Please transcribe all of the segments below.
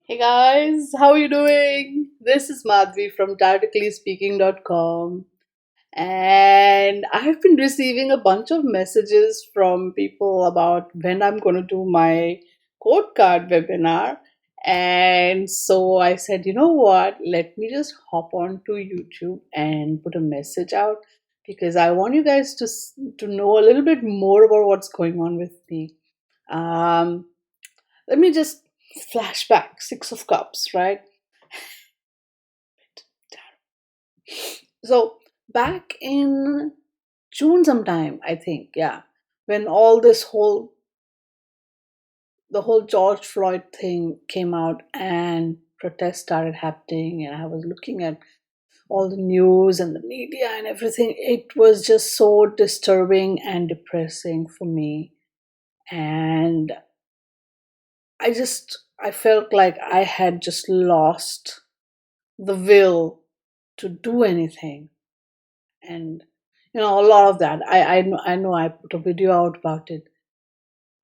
Hey guys, how are you doing? This is Madhvi from TaroticallySpeaking.com, and I've been receiving a bunch of messages from people about when I'm going to do my code card webinar. And so I said, you know what, let me just hop on to YouTube and put a message out because I want you guys to know a little bit more about what's going on with me. Um, Let me just flashback Six of Cups, right? So back in June sometime, I think, yeah, when all this whole the whole George Floyd thing came out and protests started happening, and I was looking at all the news and the media and everything. It was just so disturbing and depressing for me. And I felt like I had just lost the will to do anything. And a lot of that, I know I put a video out about it.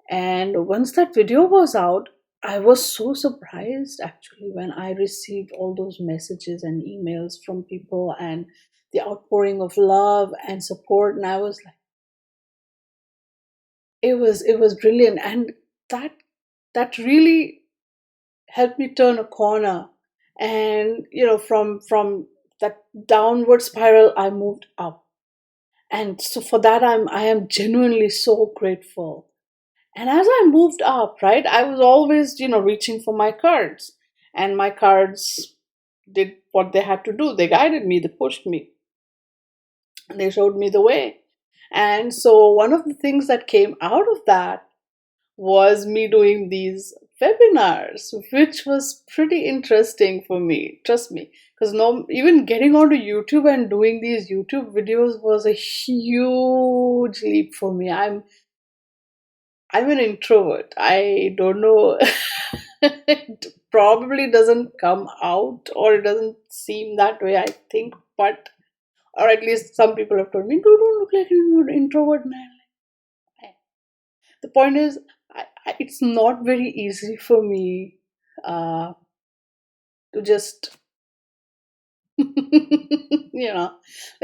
And once that video was out, I was so surprised actually when I received all those messages and emails from people and the outpouring of love and support. And I was like, it was brilliant. And that that really helped me turn a corner. And from that downward spiral, I moved up. And so for that, I am genuinely so grateful. And as I moved up, right, I was always, reaching for my cards. And my cards did what they had to do. They guided me, they pushed me, they showed me the way. And so one of the things that came out of that was me doing these webinars, which was pretty interesting for me. Trust me, because no, even getting onto YouTube and doing these YouTube videos was a huge leap for me. I'm an introvert. I don't know. It probably doesn't come out, or it doesn't seem that way, I think. But, or at least some people have told me, you don't look like an introvert, man. The point is, it's not very easy for me uh, to just, like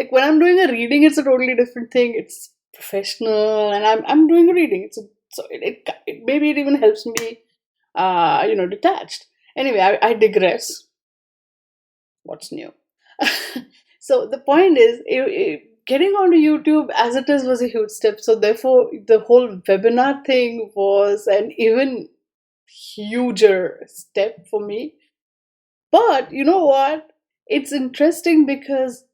when I'm doing a reading, it's a totally different thing. It's professional, and I'm doing a reading. So maybe it even helps me detached. Anyway, I digress. What's new? So the point is, getting onto YouTube as it is was a huge step. So therefore, the whole webinar thing was an even huger step for me. But you know what? It's interesting because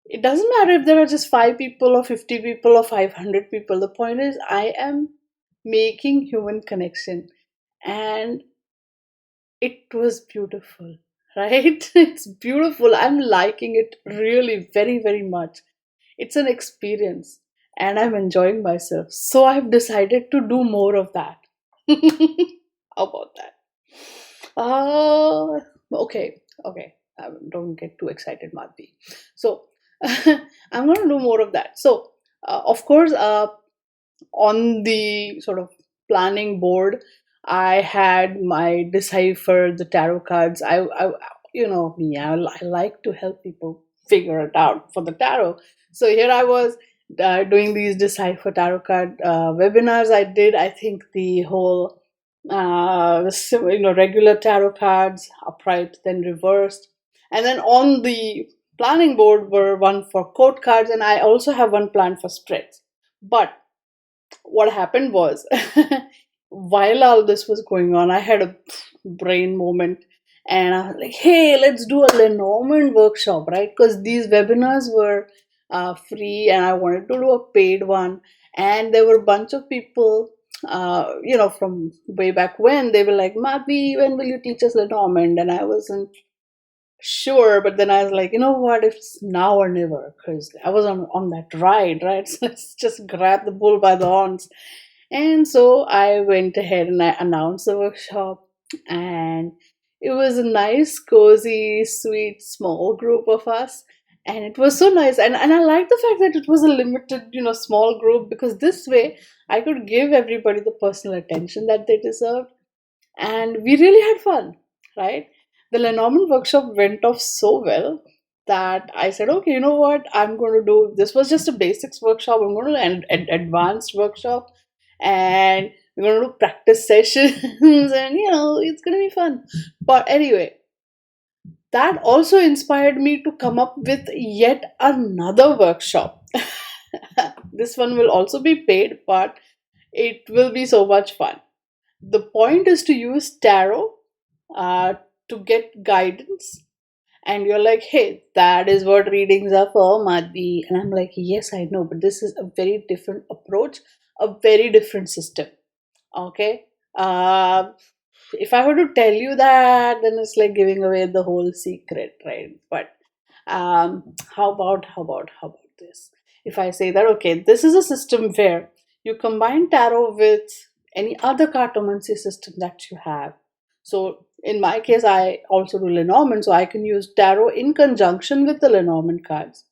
it doesn't matter if there are just 5 people or 50 people or 500 people. The point is, I am making human connection. And it was beautiful, right? It's beautiful. I'm liking it really very, very much. It's an experience and I'm enjoying myself. So I've decided to do more of that. How about that? Uh, okay, okay. Don't get too excited, Madhvi. So I'm going to do more of that. So, of course, on the sort of planning board, I had my decipher the tarot cards. You know me, I like to help people figure it out for the tarot. So here I was doing these decipher tarot card webinars. I did, I think, the whole regular tarot cards, upright, then reversed, and then on the planning board were one for code cards, and I also have one planned for spreads. But what happened was, while all this was going on, I had a brain moment, and I was like, hey, let's do a Lenormand workshop, right? Because these webinars were free and I wanted to do a paid one. And there were a bunch of people, from way back when, they were like, Madhvi, when will you teach us Lenormand? And I wasn't sure, but then I was like, you know what, if it's now or never, because I was on that ride, right? So let's just grab the bull by the horns. And so I went ahead and I announced the workshop, and it was a nice, cozy, sweet, small group of us. And it was so nice. And I like the fact that it was a limited, small group, because this way I could give everybody the personal attention that they deserved. And we really had fun. right? The Lenormand workshop went off so well that I said, okay, you know what? I'm going to do this. Was just a basics workshop. I'm going to do an advanced workshop, and we're going to do practice sessions, and it's going to be fun. But anyway, that also inspired me to come up with yet another workshop. This one will also be paid, but it will be so much fun. The point is to use tarot uh, to get guidance. And you're like, hey, that is what readings are for, Madhvi. And I'm like, yes, I know, but this is a very different approach, a very different system. Okay. Uh, if I were to tell you that, then it's like giving away the whole secret, right? But how about this? If I say that, okay, this is a system where you combine tarot with any other cartomancy system that you have. So in my case, I also do Lenormand, so I can use tarot in conjunction with the Lenormand cards.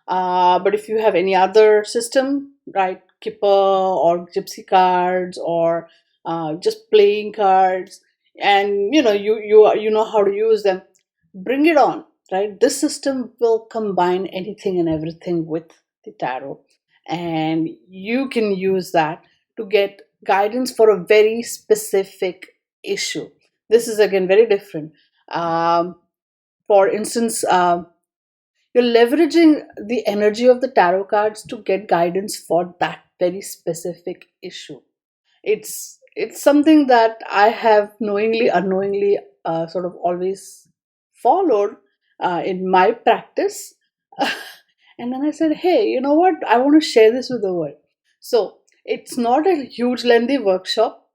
But if you have any other system, right, Kipper or Gypsy cards or just playing cards, and you know how to use them, bring it on, right? This system will combine anything and everything with the tarot, and you can use that to get guidance for a very specific issue. This is again very different. For instance, you're leveraging the energy of the tarot cards to get guidance for that very specific issue. It's something that I have knowingly, unknowingly, sort of always followed in my practice. And then I said, hey, you know what? I want to share this with the world. So it's not a huge, lengthy workshop.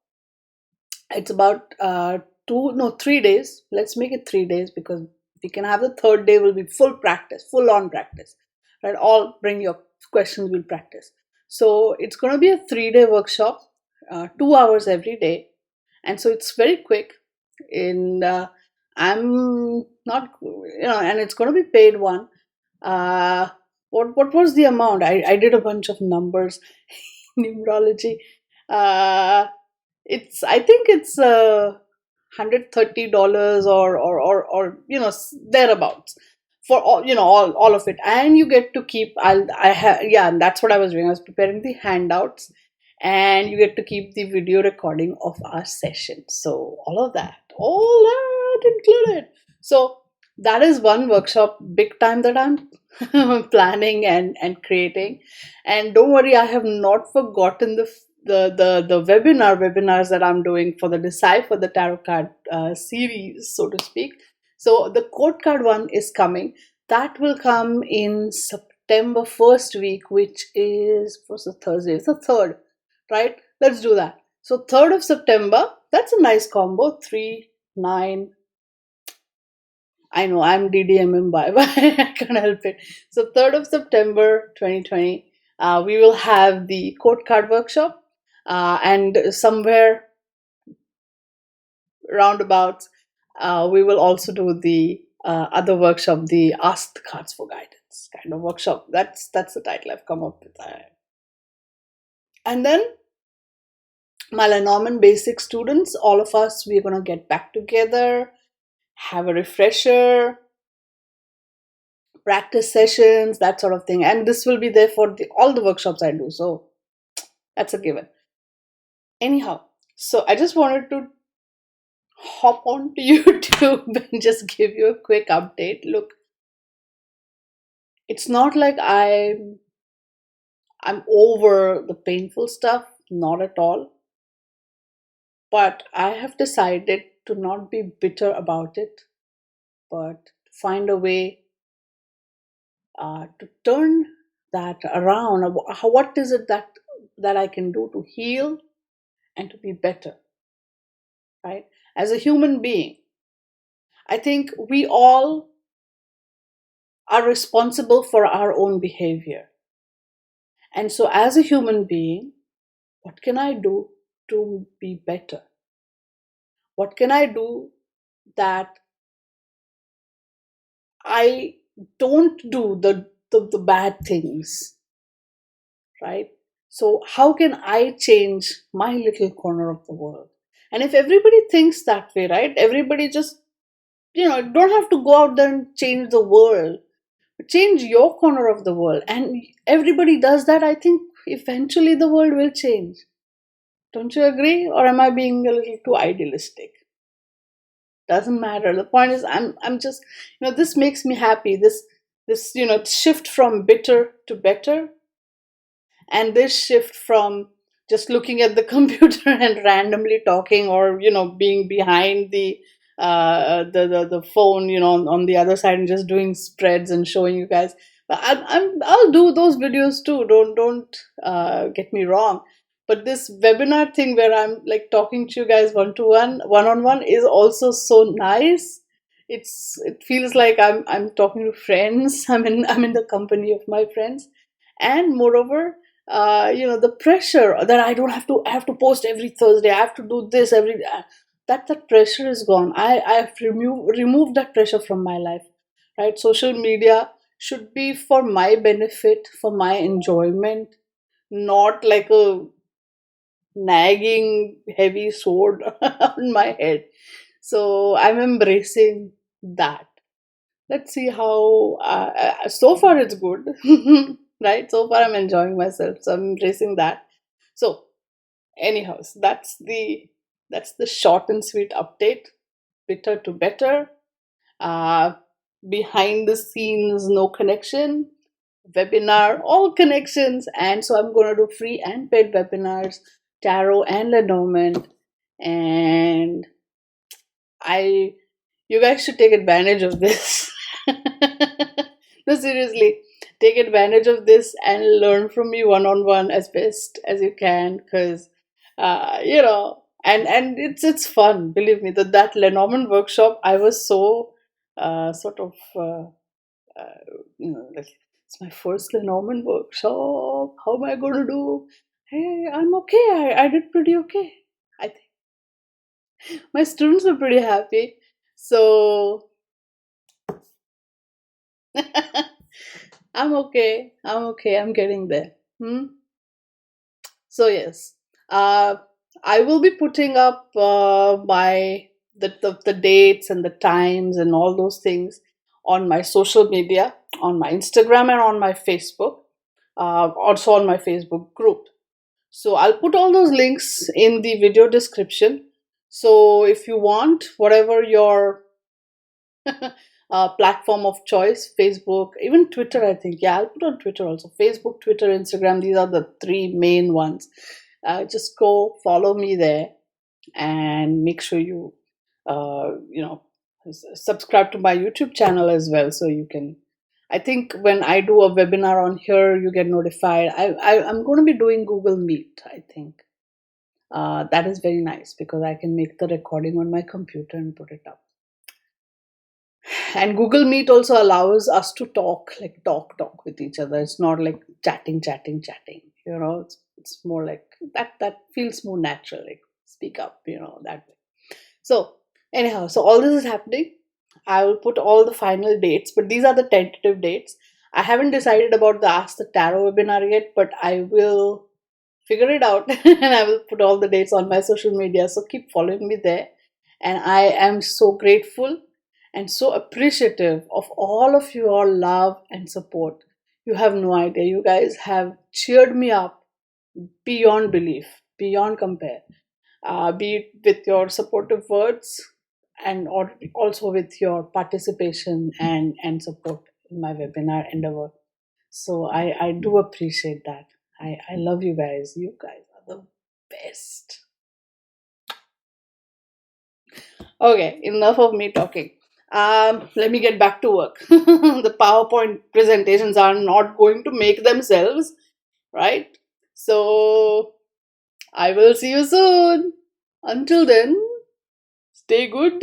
It's about 3 days. Let's make it 3 days because we can have the third day will be full practice, full on practice. Right? All bring your questions, we'll practice. So it's going to be a 3 day workshop, 2 hours every day, and so it's very quick. And I'm not, and it's going to be paid one. Uh, what was the amount? I did a bunch of numbers, numerology. Uh, it's I think it's $130 or thereabouts for all all of it, and you get to keep. I have yeah, and that's what I was doing. I was preparing the handouts, and you get to keep the video recording of our session. So all that included. So that is one workshop, big time, that I'm planning and creating. And don't worry, I have not forgotten the webinars that I'm doing for the Decipher the Tarot card series, so to speak. So the quote card one is coming. That will come in September first week, which is what's the Thursday? It's the third, right? Let's do that. So 3rd of September. That's a nice combo. 3, 9. I know I'm DDMM by, but I can't help it. So 3rd of September 2020, we will have the quote card workshop, and somewhere roundabouts, we will also do the other workshop, the Ask the Cards for Guidance kind of workshop. That's the title I've come up with. And then my Lenormand basic students, all of us, we're gonna get back together, have a refresher, practice sessions, that sort of thing. And this will be there for all the workshops I do. So that's a given. Anyhow, so I just wanted to hop on to YouTube and just give you a quick update. Look, it's not like I'm over the painful stuff, not at all. But I have decided to not be bitter about it, but find a way to turn that around. What is it that I can do to heal and to be better, right? As a human being, I think we all are responsible for our own behavior. And so, as a human being, what can I do to be better? What can I do that I don't do the bad things, right? So, how can I change my little corner of the world? And if everybody thinks that way, right? Everybody just You don't have to go out there and change the world. Change your corner of the world, and everybody does that. I think eventually the world will change. Don't you agree? Or am I being a little too idealistic? Doesn't matter. The point is, I'm just, this makes me happy. This shift from bitter to better, and this shift from just looking at the computer and randomly talking, or being behind the phone, on the other side, and just doing spreads and showing you guys. But I'll do those videos too. Don't get me wrong. But this webinar thing where I'm like talking to you guys one to one on one, is also so nice. It feels like I'm talking to friends. I'm in the company of my friends. And moreover, the pressure that I have to post every Thursday, I have to do this every that pressure is gone. I have removed that pressure from my life, right? Social media should be for my benefit, for my enjoyment, not like a nagging heavy sword on my head. So I'm embracing that. Let's see how. So far it's good, right? So far I'm enjoying myself, so I'm embracing that. So anyhow, so that's the short and sweet update. Bitter to better. uh Behind the scenes, no connection. Webinar, all connections. And so I'm going to do free and paid webinars, tarot and Lenormand. And I you guys should take advantage of this. No, seriously, take advantage of this and learn from me one on one as best as you can, because and it's fun. Believe me, that Lenormand workshop, I was so sort of like, it's my first Lenormand workshop. How am I going to do? Hey, I'm okay. I did pretty okay. I think my students were pretty happy. So I'm okay. I'm okay. I'm getting there. So yes, uh, I will be putting up my the dates and the times and all those things on my social media, on my Instagram and on my Facebook, also on my Facebook group. So I'll put all those links in the video description. So if you want, whatever your platform of choice, Facebook, even Twitter, I think. Yeah, I'll put on Twitter also. Facebook, Twitter, Instagram, these are the three main ones. Just go follow me there, and make sure you, subscribe to my YouTube channel as well, so you can. I think when I do a webinar on here, you get notified. I'm going to be doing Google Meet, I think. That is very nice because I can make the recording on my computer and put it up. And Google Meet also allows us to talk, like talk with each other. It's not like chatting. It's more like that feels more natural, like speak up, that way. So anyhow, so all this is happening. I will put all the final dates, but these are the tentative dates. I haven't decided about the Ask the Tarot webinar yet, but I will figure it out and I will put all the dates on my social media. So keep following me there. And I am so grateful and so appreciative of all of your love and support. You have no idea. You guys have cheered me up beyond belief, beyond compare. Be it with your supportive words, and or also with your participation and support in my webinar endeavor. So I do appreciate that. I love you guys. You guys are the best. Okay, enough of me talking. Let me get back to work. The PowerPoint presentations are not going to make themselves, right? So I will see you soon. Until then, stay good,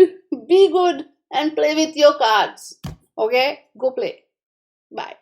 be good, and play with your cards. Okay? Go play. Bye.